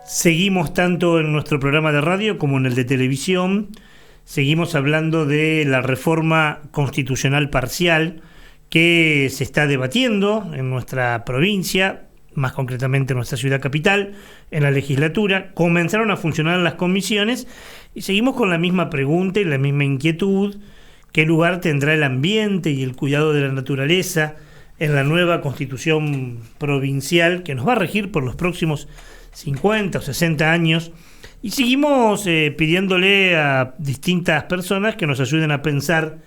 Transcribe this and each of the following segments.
Seguimos tanto en nuestro programa de radio como en el de televisión. Seguimos hablando de la reforma constitucional parcial que se está debatiendo en nuestra provincia, más concretamente en nuestra ciudad capital, en la legislatura. Comenzaron a funcionar las comisiones y seguimos con la misma pregunta y la misma inquietud: ¿qué lugar tendrá el ambiente y el cuidado de la naturaleza en la nueva constitución provincial que nos va a regir por los próximos 50 o 60 años? Y seguimos pidiéndole a distintas personas que nos ayuden a pensar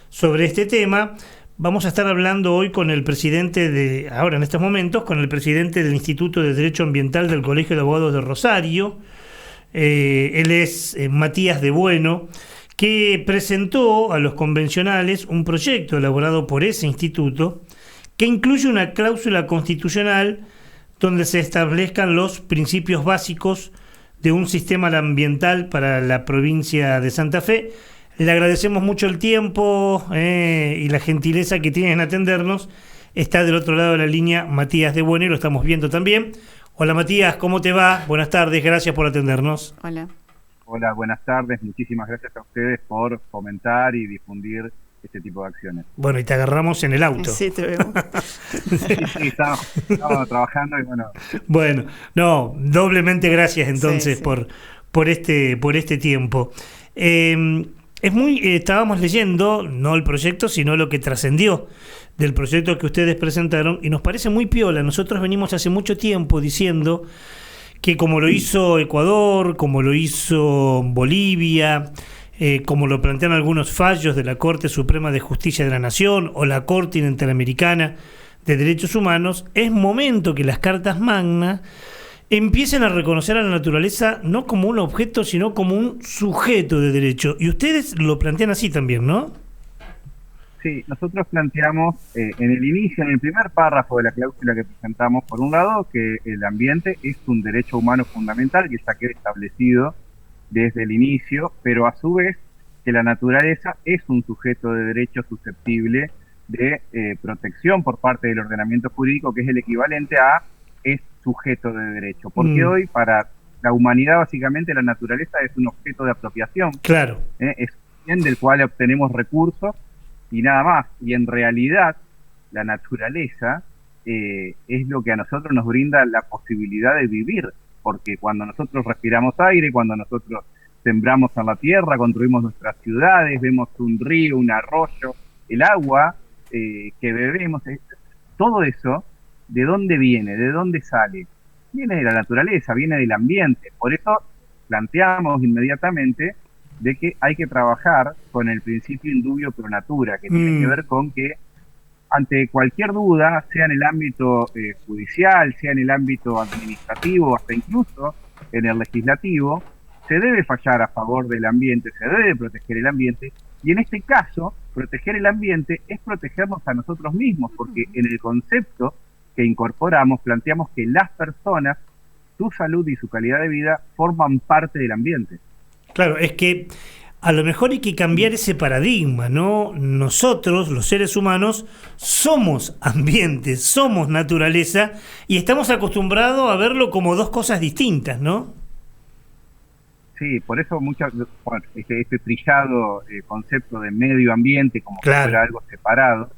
sobre este tema. Vamos a estar hablando hoy con el presidente ahora en estos momentos, con el presidente del Instituto de Derecho Ambiental del Colegio de Abogados de Rosario. Él es Matías de Bueno, que presentó a los convencionales un proyecto elaborado por ese instituto que incluye una cláusula constitucional donde se establezcan los principios básicos de un sistema ambiental para la provincia de Santa Fe. Le agradecemos mucho el tiempo y la gentileza que tienen en atendernos. Está del otro lado de la línea Matías de Bueno y lo estamos viendo también. Hola Matías, ¿cómo te va? Buenas tardes, gracias por atendernos. Hola. Hola, buenas tardes. Muchísimas gracias a ustedes por fomentar y difundir este tipo de acciones. Bueno, y te agarramos en el auto. Sí, te veo. Sí, estamos trabajando y bueno. Bueno, no, doblemente gracias entonces Sí. por este tiempo. Estábamos leyendo, no el proyecto, sino lo que trascendió del proyecto que ustedes presentaron, y nos parece muy piola. Nosotros venimos hace mucho tiempo diciendo que, como lo hizo Ecuador, como lo hizo Bolivia, como lo plantean algunos fallos de la Corte Suprema de Justicia de la Nación o la Corte Interamericana de Derechos Humanos, es momento que las Cartas Magnas empiecen a reconocer a la naturaleza no como un objeto, sino como un sujeto de derecho. Y ustedes lo plantean así también, ¿no? Sí, nosotros planteamos en el inicio, en el primer párrafo de la cláusula que presentamos, por un lado, que el ambiente es un derecho humano fundamental que ya queda establecido desde el inicio, pero a su vez que la naturaleza es un sujeto de derecho susceptible de protección por parte del ordenamiento jurídico, que es el equivalente a es sujeto de derecho. Porque hoy para la humanidad básicamente la naturaleza es un objeto de apropiación. Claro. Es un bien del cual obtenemos recursos y nada más. Y en realidad la naturaleza es lo que a nosotros nos brinda la posibilidad de vivir. Porque cuando nosotros respiramos aire, cuando nosotros sembramos en la tierra, construimos nuestras ciudades, vemos un río, un arroyo, el agua que bebemos, todo eso, ¿de dónde viene? ¿De dónde sale? Viene de la naturaleza, viene del ambiente. Por eso planteamos inmediatamente de que hay que trabajar con el principio indubio pro natura, que tiene que ver con que ante cualquier duda, sea en el ámbito judicial, sea en el ámbito administrativo, hasta incluso en el legislativo, se debe fallar a favor del ambiente, se debe proteger el ambiente, y en este caso, proteger el ambiente es protegernos a nosotros mismos, porque en el concepto que incorporamos, planteamos que las personas, su salud y su calidad de vida forman parte del ambiente. Claro, es que a lo mejor hay que cambiar ese paradigma, ¿no? Nosotros, los seres humanos, somos ambiente, somos naturaleza, y estamos acostumbrados a verlo como dos cosas distintas, ¿no? Sí, por eso este trillado concepto de medio ambiente como si fuera algo separado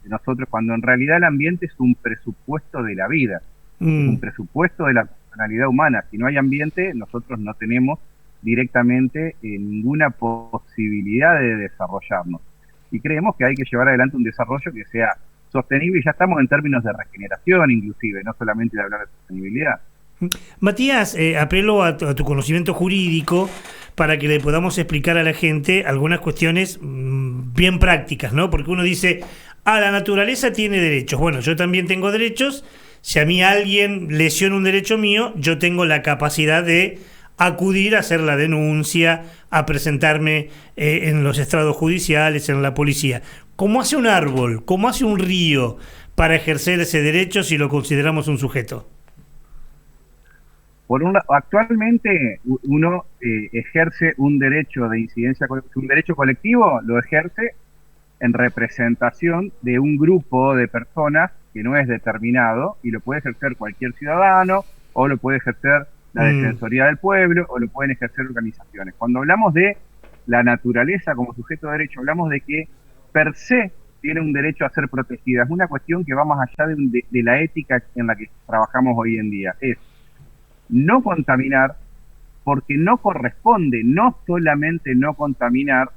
de nosotros, cuando en realidad el ambiente es un presupuesto de la vida, es un presupuesto de la personalidad humana. Si no hay ambiente, nosotros no tenemos directamente ninguna posibilidad de desarrollarnos. Y creemos que hay que llevar adelante un desarrollo que sea sostenible, y ya estamos en términos de regeneración inclusive, no solamente de hablar de sostenibilidad. Matías, apelo a tu conocimiento jurídico para que le podamos explicar a la gente algunas cuestiones bien prácticas, ¿no? Porque uno dice, la naturaleza tiene derechos. Bueno, yo también tengo derechos. Si a mí alguien lesiona un derecho mío, yo tengo la capacidad de acudir a hacer la denuncia, a presentarme en los estrados judiciales, en la policía. ¿Cómo hace un árbol? ¿Cómo hace un río para ejercer ese derecho si lo consideramos un sujeto? Actualmente uno ejerce un derecho de incidencia, un derecho colectivo, lo ejerce en representación de un grupo de personas que no es determinado, y lo puede ejercer cualquier ciudadano o lo puede ejercer la Defensoría del Pueblo, o lo pueden ejercer organizaciones. Cuando hablamos de la naturaleza como sujeto de derecho, hablamos de que per se tiene un derecho a ser protegida. Es una cuestión que va más allá de la ética en la que trabajamos hoy en día. Es no contaminar, porque no corresponde, no solamente no contaminar,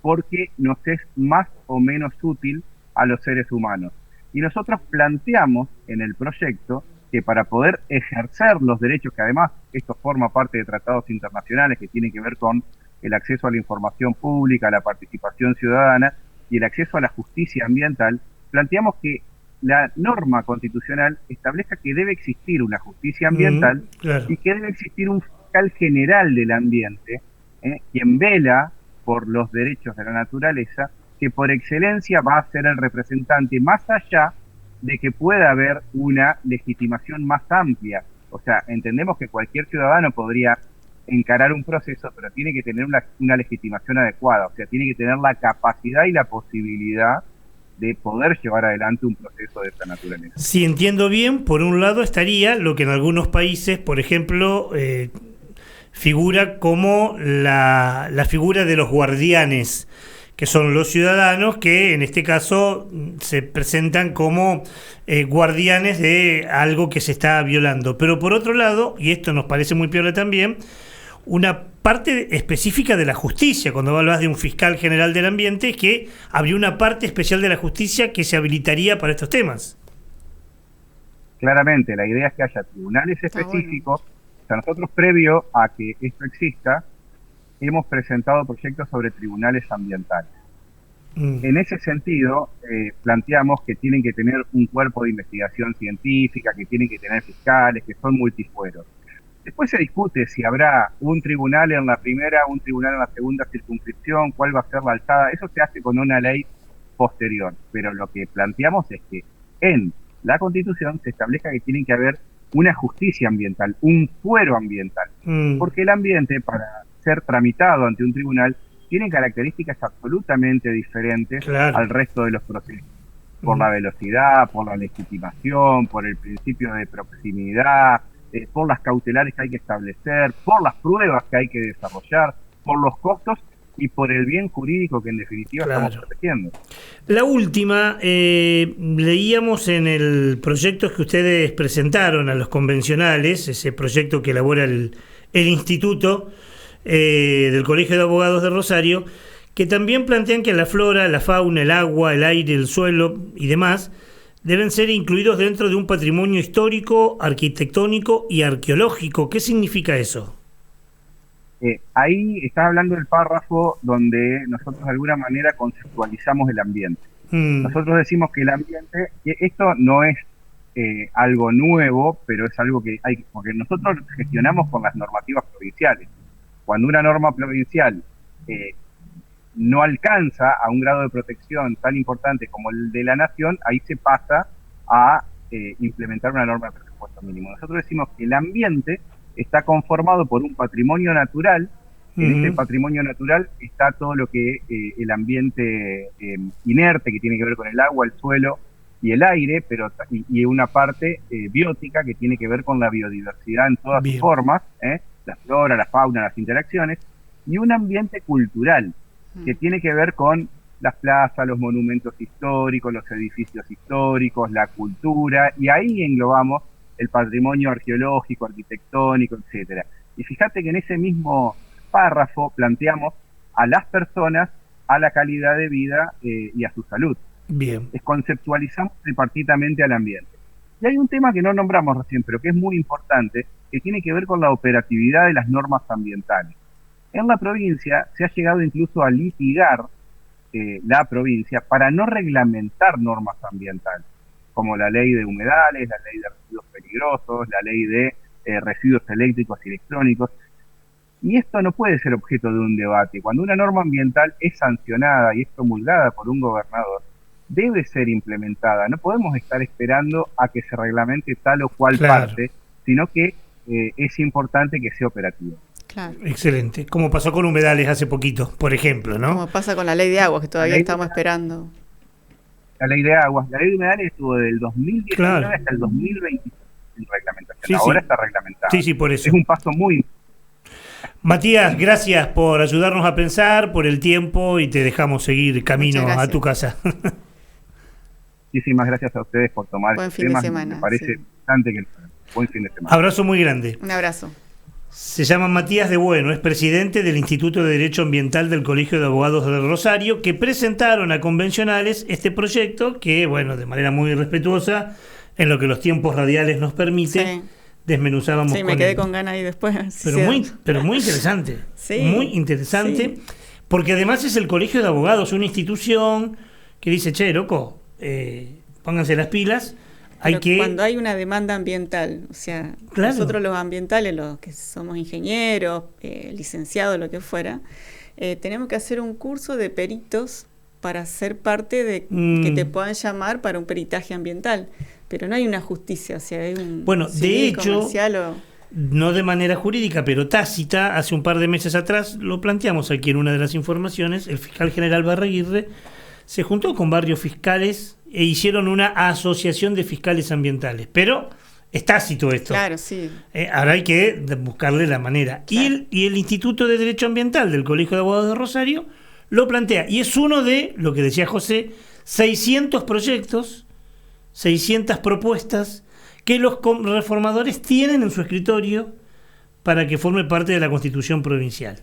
porque nos es más o menos útil a los seres humanos. Y nosotros planteamos en el proyecto que para poder ejercer los derechos, que además esto forma parte de tratados internacionales que tienen que ver con el acceso a la información pública, la participación ciudadana y el acceso a la justicia ambiental, planteamos que la norma constitucional establezca que debe existir una justicia ambiental claro. y que debe existir un fiscal general del ambiente, quien vela por los derechos de la naturaleza, que por excelencia va a ser el representante, más allá de que pueda haber una legitimación más amplia. O sea, entendemos que cualquier ciudadano podría encarar un proceso, pero tiene que tener una legitimación adecuada, o sea, tiene que tener la capacidad y la posibilidad de poder llevar adelante un proceso de esta naturaleza. Si entiendo bien, por un lado estaría lo que en algunos países, por ejemplo, figura como la figura de los guardianes, que son los ciudadanos que en este caso se presentan como guardianes de algo que se está violando. Pero por otro lado, y esto nos parece muy piola también, una parte específica de la justicia. Cuando hablas de un fiscal general del ambiente, es que habría una parte especial de la justicia que se habilitaría para estos temas. Claramente, la idea es que haya tribunales específicos. Bueno. O sea, nosotros, previo a que esto exista, hemos presentado proyectos sobre tribunales ambientales. En ese sentido, planteamos que tienen que tener un cuerpo de investigación científica, que tienen que tener fiscales, que son multifueros. Después se discute si habrá un tribunal en la primera, un tribunal en la segunda circunscripción, cuál va a ser la alzada. Eso se hace con una ley posterior. Pero lo que planteamos es que en la Constitución se establezca que tiene que haber una justicia ambiental, un fuero ambiental. Porque el ambiente, para ser tramitado ante un tribunal, tiene características absolutamente diferentes al resto de los procesos. Por la velocidad, por la legitimación, por el principio de proximidad, por las cautelares que hay que establecer, por las pruebas que hay que desarrollar, por los costos y por el bien jurídico que en definitiva estamos protegiendo. La última, leíamos en el proyecto que ustedes presentaron a los convencionales, ese proyecto que elabora el instituto del Colegio de Abogados de Rosario, que también plantean que la flora, la fauna, el agua, el aire, el suelo y demás deben ser incluidos dentro de un patrimonio histórico, arquitectónico y arqueológico. ¿Qué significa eso? Ahí estás hablando del párrafo donde nosotros de alguna manera conceptualizamos el ambiente. Nosotros decimos que el ambiente, esto no es algo nuevo, pero es algo que hay, porque nosotros gestionamos con las normativas provinciales. Cuando una norma provincial no alcanza a un grado de protección tan importante como el de la nación, ahí se pasa a implementar una norma de presupuesto mínimo. Nosotros decimos que el ambiente está conformado por un patrimonio natural. En este patrimonio natural está todo lo que el ambiente inerte, que tiene que ver con el agua, el suelo y el aire, pero y una parte biótica que tiene que ver con la biodiversidad en todas sus formas, la flora, la fauna, las interacciones, y un ambiente cultural que tiene que ver con las plazas, los monumentos históricos, los edificios históricos, la cultura, y ahí englobamos el patrimonio arqueológico, arquitectónico, etcétera. Y fíjate que en ese mismo párrafo planteamos a las personas, a la calidad de vida y a su salud. Bien. Conceptualizamos tripartitamente al ambiente. Y hay un tema que no nombramos recién, pero que es muy importante, que tiene que ver con la operatividad de las normas ambientales. En la provincia se ha llegado incluso a litigar la provincia para no reglamentar normas ambientales, como la ley de humedales, la ley de residuos peligrosos, la ley de residuos eléctricos y electrónicos. Y esto no puede ser objeto de un debate. Cuando una norma ambiental es sancionada y es promulgada por un gobernador, debe ser implementada. No podemos estar esperando a que se reglamente tal o cual parte, sino que es importante que sea operativo. Claro. Excelente. Como pasó con humedales hace poquito, por ejemplo, ¿no? Como pasa con la ley de aguas, que todavía estamos esperando. La ley de aguas. La ley de humedales estuvo del 2019 hasta el 2020. sin reglamentación. Sí, Ahora sí. está reglamentado. Sí, sí, por eso. Es un paso muy... Matías, gracias por ayudarnos a pensar, por el tiempo y te dejamos seguir camino Muchas a gracias. tu casa. Muchísimas gracias a ustedes por tomar Buen este fin de tema. semana, Me parece sí. importante que... Buen fin de semana. Abrazo muy grande. Un abrazo. Se llama Matías de Bueno, es presidente del Instituto de Derecho Ambiental del Colegio de Abogados del Rosario, que presentaron a convencionales este proyecto que, bueno, de manera muy respetuosa, en lo que los tiempos radiales nos permite, Sí. desmenuzábamos Sí, me quedé él. con ganas ahí después. Pero muy interesante. Sí, muy interesante. sí. Porque además es el Colegio de Abogados, una institución que dice, che, loco, pónganse las pilas. Hay que... Cuando hay una demanda ambiental, o sea, Claro. nosotros los ambientales, los que somos ingenieros, licenciados, lo que fuera, tenemos que hacer un curso de peritos para ser parte de que te puedan llamar para un peritaje ambiental. Pero no hay una justicia, o sea, hay un Bueno, de civil, hecho, comercial o... no de manera jurídica, pero tácita, hace un par de meses atrás, lo planteamos aquí en una de las informaciones, el fiscal general Barraguirre se juntó con varios fiscales e hicieron una asociación de fiscales ambientales. Pero es tácito esto. Claro, sí. Ahora hay que buscarle la manera. Claro. Y el Instituto de Derecho Ambiental del Colegio de Abogados de Rosario lo plantea. Y es uno de, lo que decía José, 600 proyectos, 600 propuestas que los reformadores tienen en su escritorio para que forme parte de la Constitución provincial.